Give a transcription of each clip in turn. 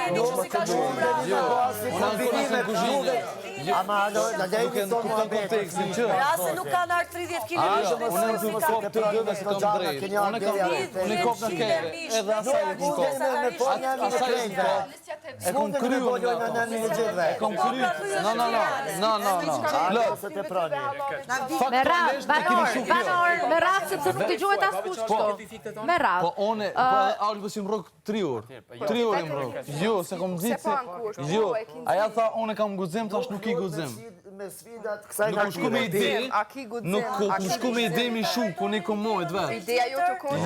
Gjeni që si ka shumë ama në lejtë të më kontekstin që. Rase nuk kanë artë 30 kg Unë e nuk kop të dëve se kam drejt. Unë kop në kere. Edhe asaj e ku kop. Asaj e ku kop. E kom kryu në e kom kryu. Me radhë sepse nuk të gjohet as kush kështu. Me radhë. Po one, po Albës im rrok 3 orë. 3 orë im rrok. Jo, se kom ditë se... Jo, aja tha, one kam guzim, thash nuk i guzim. Me sfidat kësaj Nuk shku me ide, nuk shku me ide mi shu, ku ne kom mojt vetë. Ideja jo të konë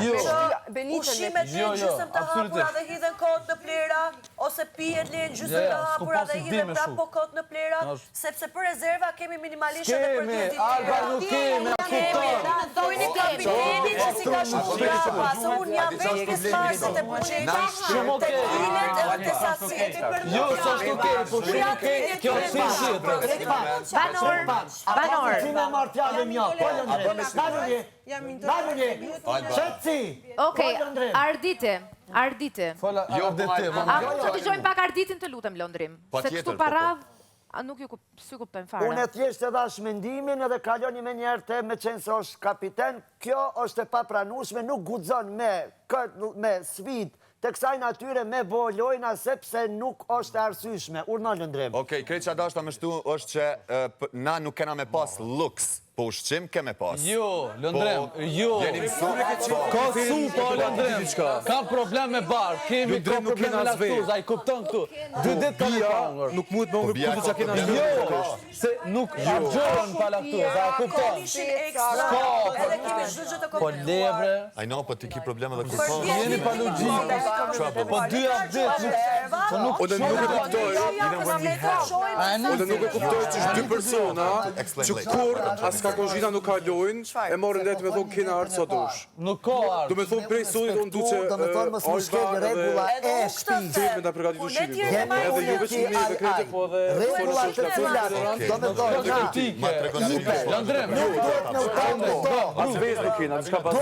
ushimet lejnë gjysëm të hapura dhe hidhen kot në plera, ose pijet lejnë gjysëm të hapura dhe hidhen prap po kot në plera, sepse për rezerva kemi minimalisht edhe për Kemi, Alba nuk kemi, a kupton. Dojni kabinetin që si ka shumë shkrapa, se unë jam veç pjesëmarrësit e buxhetit, të kilet edhe të sasiet. Jo, sa shtu kemi, po shumë nuk kemi, kjo është si shqipë. Banor. Cime marë fjallë mja, Okej, Arditi. Fola, arditi. A mund të dëgjojmë pak Arditin të lutem Londrim? Se kështu para nuk ju kuptojmë fare. Unë e thjesht edhe është mendimin edhe kaloni me njerë të me qenë se është kapiten, kjo është e papranueshme, nuk guxon me sfidë të kësaj natyre me bolojna sepse nuk është arsyeshme. Urna Lëndrim. Okej, krejt që adashta me shtu është që na nuk kena me pas luks, po ushqim keme pas. Jo, Lëndrim, jo. Ka supa, Lëndrim. Ka problem me barë, kemi ka problem me laktozë, a i kupton këtu. 2 ditë ka me pangër. Nuk mund më kuptu që kena Jo, se nuk abgjohen pa laktozë, a i kupton. Po lebre. I know, po ti ki probleme dhe kur Jeni pa logjikë. Po 2 ditë nuk... O dhe nuk e kuptoj, o dhe nuk e kuptoj që është 2 persona që kur as ka konzhina nuk kalojnë, e morën letë me thonë kena artë sa dush. Nuk ka artë. Do me thonë prej sojit unë du që regula e shtëpisë. Të me da përgatit ushqimit. Edhe ju veç një dhe krejtë, po edhe... Regula të cilat, do me thonë, Lëndrim, As vezë në kena, në shka pas...